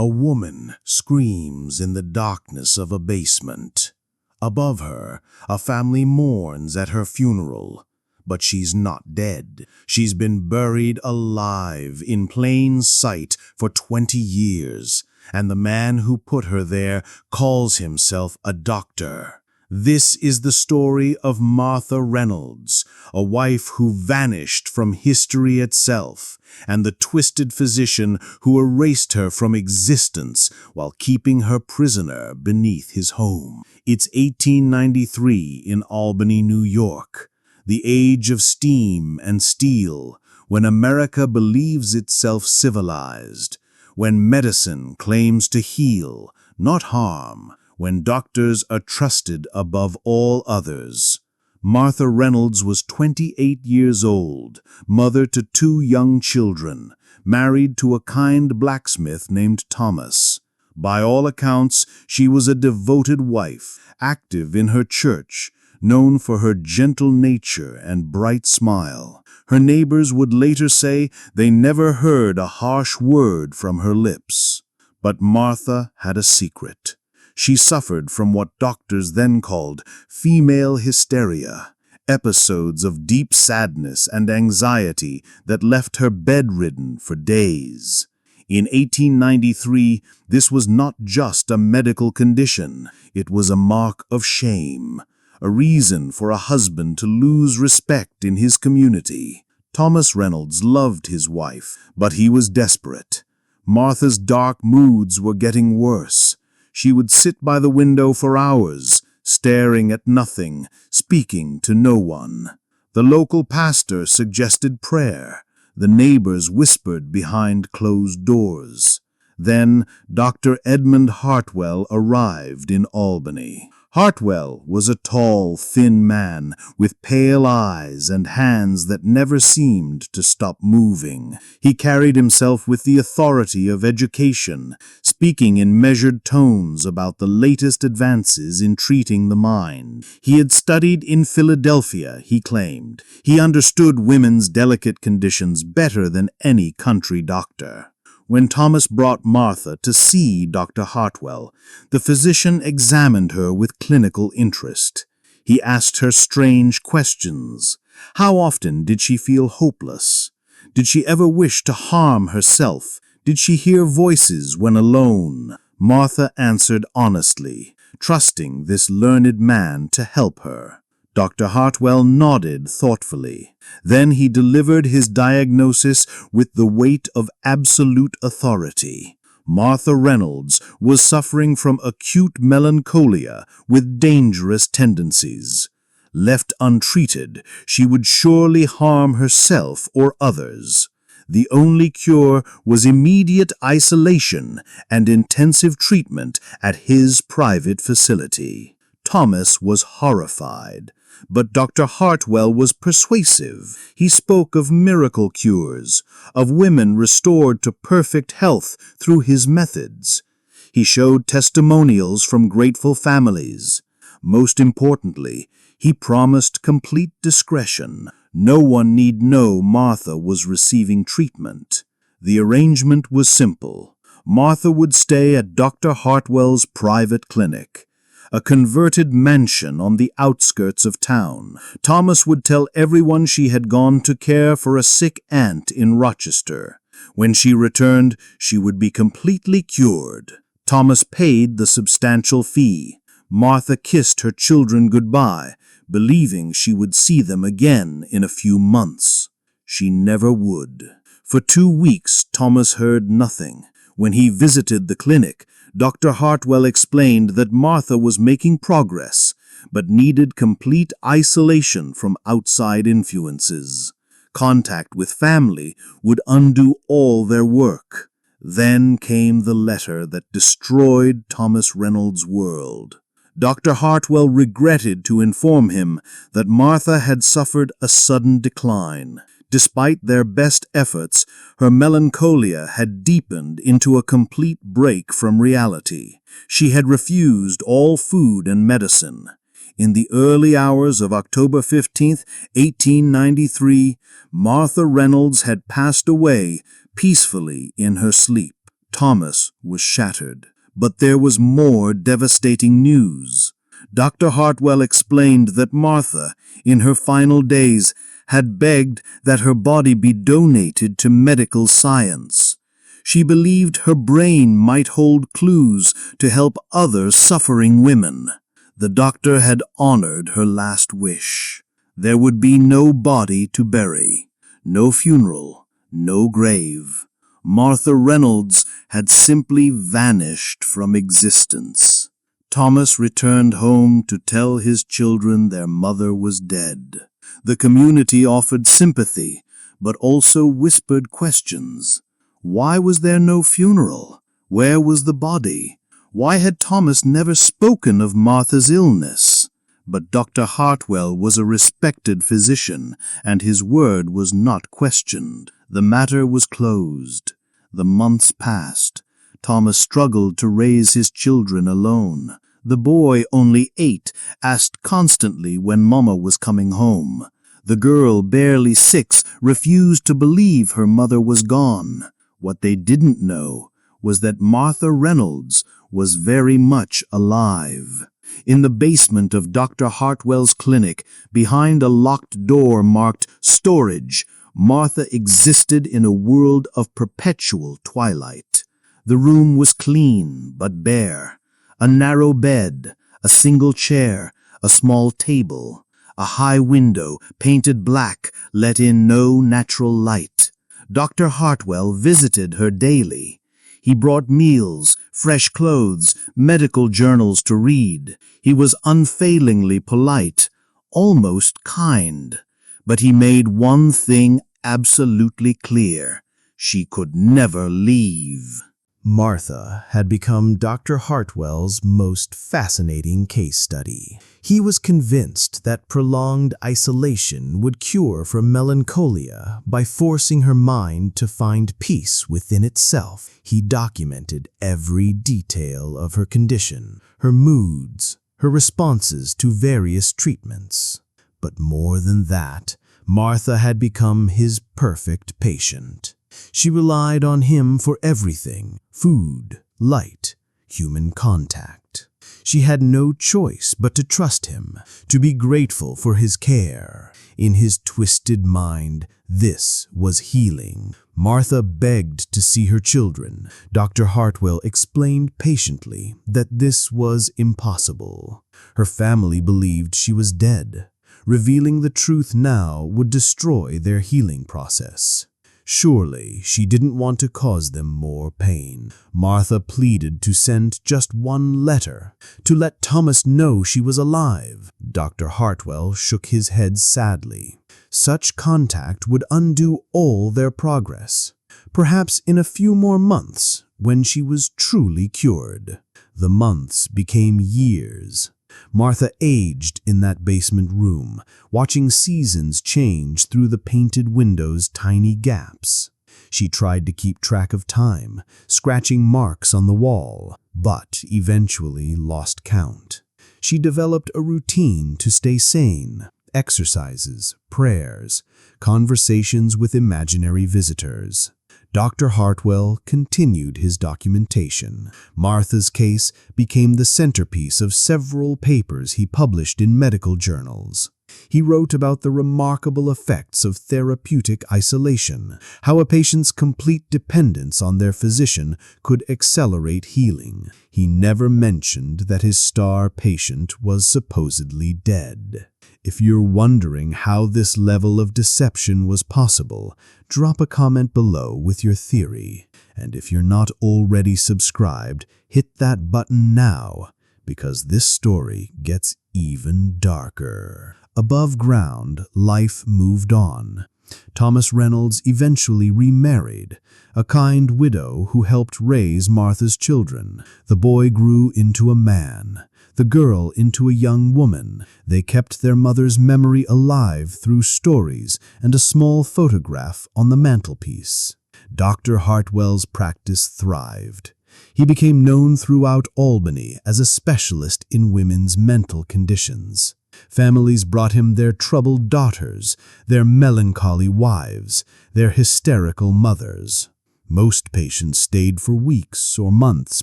A woman screams in the darkness of a basement. Above her, a family mourns at her funeral. But she's not dead. She's been buried alive in plain sight for 20 years, and the man who put her there calls himself a doctor. This is the story of Martha Reynolds, a wife who vanished from history itself, and the twisted physician who erased her from existence while keeping her prisoner beneath his home. It's 1893 in Albany, New York, the age of steam and steel, when America believes itself civilized, when medicine claims to heal, not harm, when doctors are trusted above all others. Martha Reynolds was 28 years old, mother to 2 young children, married to a kind blacksmith named Thomas. By all accounts, she was a devoted wife, active in her church, known for her gentle nature and bright smile. Her neighbors would later say they never heard a harsh word from her lips. But Martha had a secret. She suffered from what doctors then called female hysteria, episodes of deep sadness and anxiety that left her bedridden for days. In 1893, this was not just a medical condition, it was a mark of shame, a reason for a husband to lose respect in his community. Thomas Reynolds loved his wife, but he was desperate. Martha's dark moods were getting worse. She would sit by the window for hours, staring at nothing, speaking to no one. The local pastor suggested prayer. The neighbors whispered behind closed doors. Then Dr. Edmund Hartwell arrived in Albany. Hartwell was a tall, thin man with pale eyes and hands that never seemed to stop moving. He carried himself with the authority of education, speaking in measured tones about the latest advances in treating the mind. He had studied in Philadelphia, he claimed. He understood women's delicate conditions better than any country doctor. When Thomas brought Martha to see Dr. Hartwell, the physician examined her with clinical interest. He asked her strange questions. How often did she feel hopeless? Did she ever wish to harm herself? Did she hear voices when alone? Martha answered honestly, trusting this learned man to help her. Dr. Hartwell nodded thoughtfully. Then he delivered his diagnosis with the weight of absolute authority. Martha Reynolds was suffering from acute melancholia with dangerous tendencies. Left untreated, she would surely harm herself or others. The only cure was immediate isolation and intensive treatment at his private facility. Thomas was horrified. But Dr. Hartwell was persuasive. He spoke of miracle cures, of women restored to perfect health through his methods. He showed testimonials from grateful families. Most importantly, he promised complete discretion. No one need know Martha was receiving treatment. The arrangement was simple. Martha would stay at Dr. Hartwell's private clinic, a converted mansion on the outskirts of town. Thomas would tell everyone she had gone to care for a sick aunt in Rochester. When she returned, she would be completely cured. Thomas paid the substantial fee. Martha kissed her children goodbye, believing she would see them again in a few months. She never would. For 2 weeks, Thomas heard nothing. When he visited the clinic, Dr. Hartwell explained that Martha was making progress, but needed complete isolation from outside influences. Contact with family would undo all their work. Then came the letter that destroyed Thomas Reynolds' world. Dr. Hartwell regretted to inform him that Martha had suffered a sudden decline. Despite their best efforts, her melancholia had deepened into a complete break from reality. She had refused all food and medicine. In the early hours of October 15, 1893, Martha Reynolds had passed away peacefully in her sleep. Thomas was shattered. But there was more devastating news. Dr. Hartwell explained that Martha, in her final days, had begged that her body be donated to medical science. She believed her brain might hold clues to help other suffering women. The doctor had honored her last wish. There would be no body to bury, no funeral, no grave. Martha Reynolds had simply vanished from existence. Thomas returned home to tell his children their mother was dead. The community offered sympathy, but also whispered questions. Why was there no funeral? Where was the body? Why had Thomas never spoken of Martha's illness? But Dr. Hartwell was a respected physician, and his word was not questioned. The matter was closed. The months passed. Thomas struggled to raise his children alone. The boy, only 8, asked constantly when Mama was coming home. The girl, barely 6, refused to believe her mother was gone. What they didn't know was that Martha Reynolds was very much alive. In the basement of Dr. Hartwell's clinic, behind a locked door marked storage, Martha existed in a world of perpetual twilight. The room was clean but bare. A narrow bed, a single chair, a small table, a high window painted black let in no natural light. Dr. Hartwell visited her daily. He brought meals, fresh clothes, medical journals to read. He was unfailingly polite, almost kind. But he made one thing absolutely clear. She could never leave. Martha had become Dr. Hartwell's most fascinating case study. He was convinced that prolonged isolation would cure for melancholia by forcing her mind to find peace within itself. He documented every detail of her condition, her moods, her responses to various treatments. But more than that, Martha had become his perfect patient. She relied on him for everything: food, light, human contact. She had no choice but to trust him, to be grateful for his care. In his twisted mind, this was healing. Martha begged to see her children. Dr. Hartwell explained patiently that this was impossible. Her family believed she was dead. Revealing the truth now would destroy their healing process. Surely she didn't want to cause them more pain. Martha pleaded to send just one letter, to let Thomas know she was alive. Dr. Hartwell shook his head sadly. Such contact would undo all their progress. Perhaps in a few more months, when she was truly cured. The months became years. Martha aged in that basement room, watching seasons change through the painted windows' tiny gaps. She tried to keep track of time, scratching marks on the wall, but eventually lost count. She developed a routine to stay sane: exercises, prayers, conversations with imaginary visitors. Dr. Hartwell continued his documentation. Martha's case became the centerpiece of several papers he published in medical journals. He wrote about the remarkable effects of therapeutic isolation, how a patient's complete dependence on their physician could accelerate healing. He never mentioned that his star patient was supposedly dead. If you're wondering how this level of deception was possible, drop a comment below with your theory. And if you're not already subscribed, hit that button now, because this story gets even darker. Above ground, life moved on. Thomas Reynolds eventually remarried, a kind widow who helped raise Martha's children. The boy grew into a man, the girl into a young woman. They kept their mother's memory alive through stories and a small photograph on the mantelpiece. Dr. Hartwell's practice thrived. He became known throughout Albany as a specialist in women's mental conditions. Families brought him their troubled daughters, their melancholy wives, their hysterical mothers. Most patients stayed for weeks or months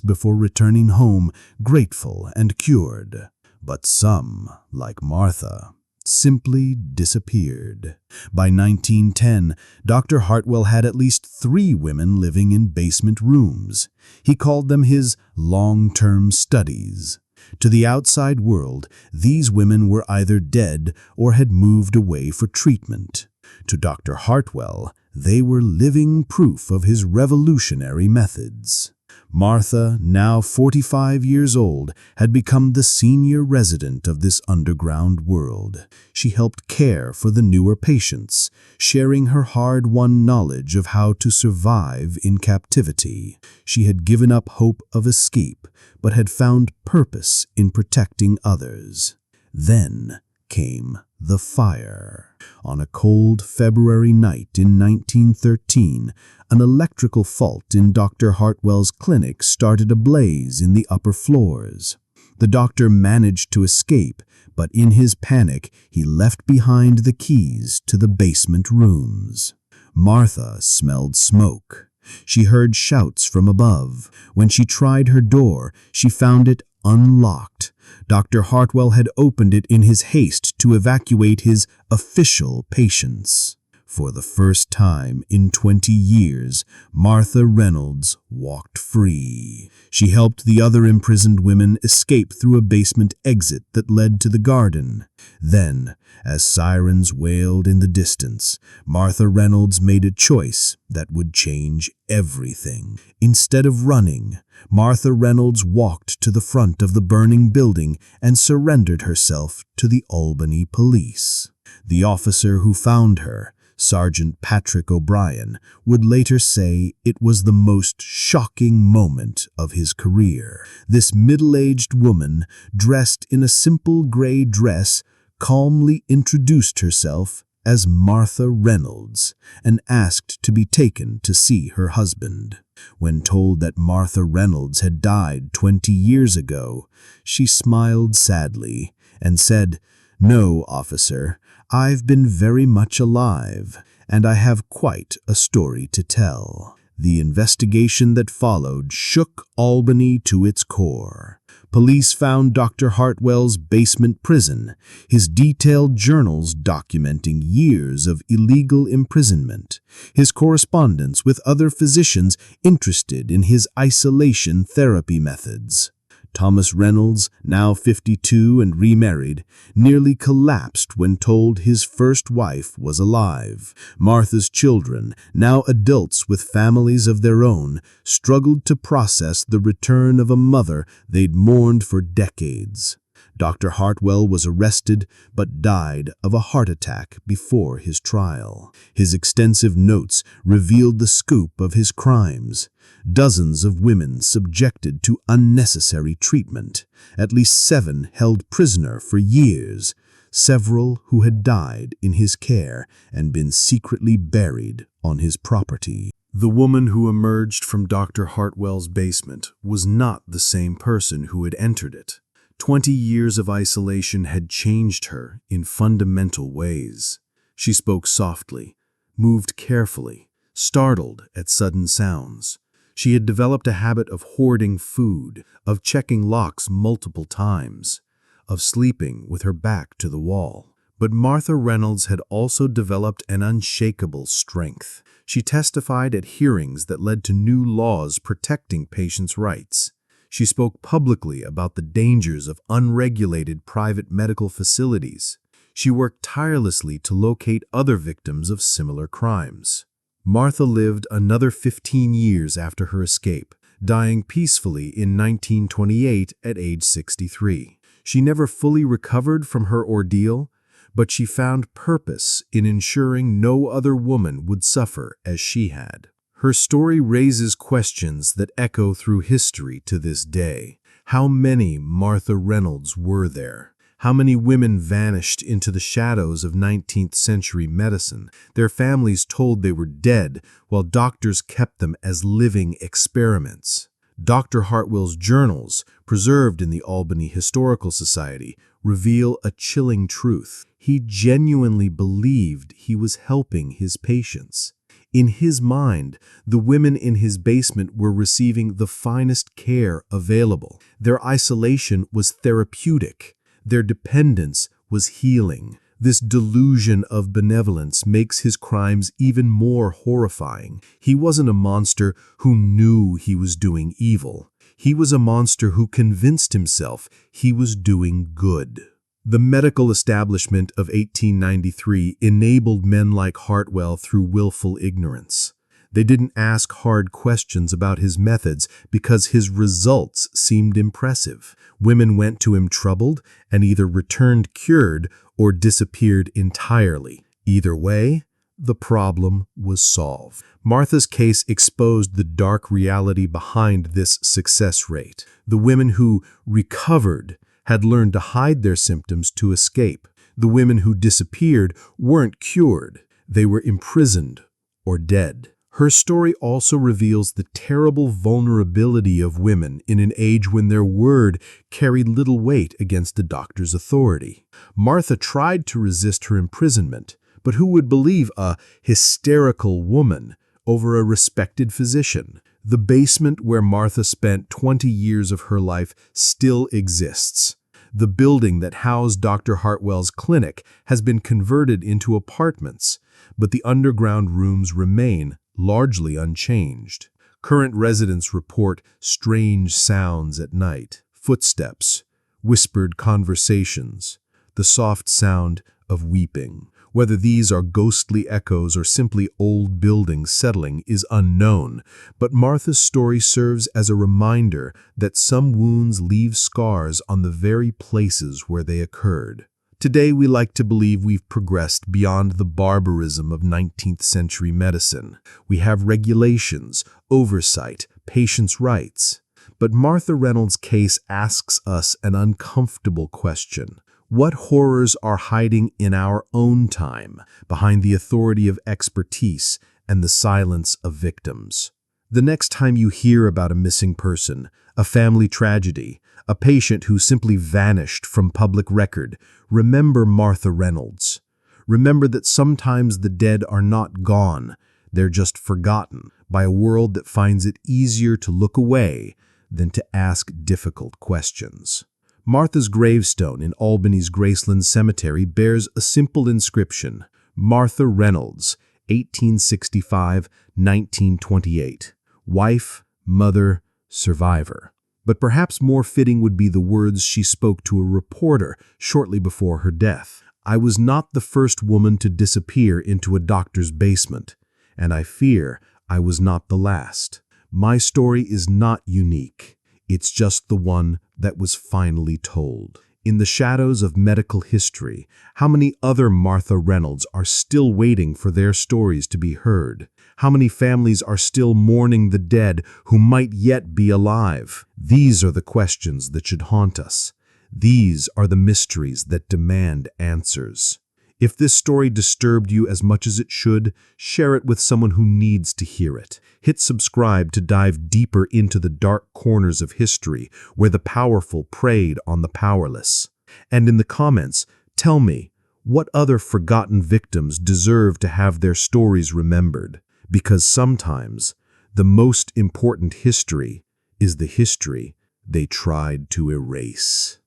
before returning home, grateful and cured. But some, like Martha, simply disappeared. By 1910, Dr. Hartwell had at least 3 women living in basement rooms. He called them his long-term studies. To the outside world, these women were either dead or had moved away for treatment. To Dr. Hartwell, they were living proof of his revolutionary methods. Martha, now 45 years old, had become the senior resident of this underground world. She helped care for the newer patients, sharing her hard-won knowledge of how to survive in captivity. She had given up hope of escape, but had found purpose in protecting others. Then came the fire. On a cold February night in 1913, an electrical fault in Dr. Hartwell's clinic started a blaze in the upper floors. The doctor managed to escape, but in his panic, he left behind the keys to the basement rooms. Martha smelled smoke. She heard shouts from above. When she tried her door, she found it unlocked. Dr. Hartwell had opened it in his haste to evacuate his official patients. For the first time in 20 years, Martha Reynolds walked free. She helped the other imprisoned women escape through a basement exit that led to the garden. Then, as sirens wailed in the distance, Martha Reynolds made a choice that would change everything. Instead of running, Martha Reynolds walked to the front of the burning building and surrendered herself to the Albany police. The officer who found her, Sergeant Patrick O'Brien, would later say it was the most shocking moment of his career. This middle-aged woman, dressed in a simple gray dress, calmly introduced herself as Martha Reynolds and asked to be taken to see her husband. When told that Martha Reynolds had died 20 years ago, she smiled sadly and said, "No, officer, I've been very much alive, and I have quite a story to tell." The investigation that followed shook Albany to its core. Police found Dr. Hartwell's basement prison, his detailed journals documenting years of illegal imprisonment, his correspondence with other physicians interested in his isolation therapy methods. Thomas Reynolds, now 52 and remarried, nearly collapsed when told his first wife was alive. Martha's children, now adults with families of their own, struggled to process the return of a mother they'd mourned for decades. Dr. Hartwell was arrested but died of a heart attack before his trial. His extensive notes revealed the scoop of his crimes. Dozens of women subjected to unnecessary treatment, at least 7 held prisoner for years, several who had died in his care and been secretly buried on his property. The woman who emerged from Dr. Hartwell's basement was not the same person who had entered it. 20 years of isolation had changed her in fundamental ways. She spoke softly, moved carefully, startled at sudden sounds. She had developed a habit of hoarding food, of checking locks multiple times, of sleeping with her back to the wall. But Martha Reynolds had also developed an unshakable strength. She testified at hearings that led to new laws protecting patients' rights. She spoke publicly about the dangers of unregulated private medical facilities. She worked tirelessly to locate other victims of similar crimes. Martha lived another 15 years after her escape, dying peacefully in 1928 at age 63. She never fully recovered from her ordeal, but she found purpose in ensuring no other woman would suffer as she had. Her story raises questions that echo through history to this day. How many Martha Reynolds were there? How many women vanished into the shadows of 19th century medicine, their families told they were dead, while doctors kept them as living experiments? Dr. Hartwell's journals, preserved in the Albany Historical Society, reveal a chilling truth. He genuinely believed he was helping his patients. In his mind, the women in his basement were receiving the finest care available. Their isolation was therapeutic. Their dependence was healing. This delusion of benevolence makes his crimes even more horrifying. He wasn't a monster who knew he was doing evil. He was a monster who convinced himself he was doing good. The medical establishment of 1893 enabled men like Hartwell through willful ignorance. They didn't ask hard questions about his methods because his results seemed impressive. Women went to him troubled and either returned cured or disappeared entirely. Either way, the problem was solved. Martha's case exposed the dark reality behind this success rate. The women who recovered had learned to hide their symptoms to escape. The women who disappeared weren't cured. They were imprisoned or dead. Her story also reveals the terrible vulnerability of women in an age when their word carried little weight against the doctor's authority. Martha tried to resist her imprisonment, but who would believe a hysterical woman over a respected physician? The basement where Martha spent 20 years of her life still exists. The building that housed Dr. Hartwell's clinic has been converted into apartments, but the underground rooms remain largely unchanged. Current residents report strange sounds at night, footsteps, whispered conversations, the soft sound of weeping. Whether these are ghostly echoes or simply old buildings settling is unknown, but Martha's story serves as a reminder that some wounds leave scars on the very places where they occurred. Today, we like to believe we've progressed beyond the barbarism of 19th century medicine. We have regulations, oversight, patients' rights. But Martha Reynolds' case asks us an uncomfortable question. What horrors are hiding in our own time, behind the authority of expertise and the silence of victims? The next time you hear about a missing person, a family tragedy, a patient who simply vanished from public record, remember Martha Reynolds. Remember that sometimes the dead are not gone, they're just forgotten by a world that finds it easier to look away than to ask difficult questions. Martha's gravestone in Albany's Graceland Cemetery bears a simple inscription: Martha Reynolds, 1865-1928. Wife, mother, survivor. But perhaps more fitting would be the words she spoke to a reporter shortly before her death. I was not the first woman to disappear into a doctor's basement, and I fear I was not the last. My story is not unique. It's just the one that was finally told. In the shadows of medical history, how many other Martha Reynolds are still waiting for their stories to be heard? How many families are still mourning the dead who might yet be alive? These are the questions that should haunt us. These are the mysteries that demand answers. If this story disturbed you as much as it should, share it with someone who needs to hear it. Hit subscribe to dive deeper into the dark corners of history where the powerful preyed on the powerless. And in the comments, tell me, what other forgotten victims deserve to have their stories remembered? Because sometimes the most important history is the history they tried to erase.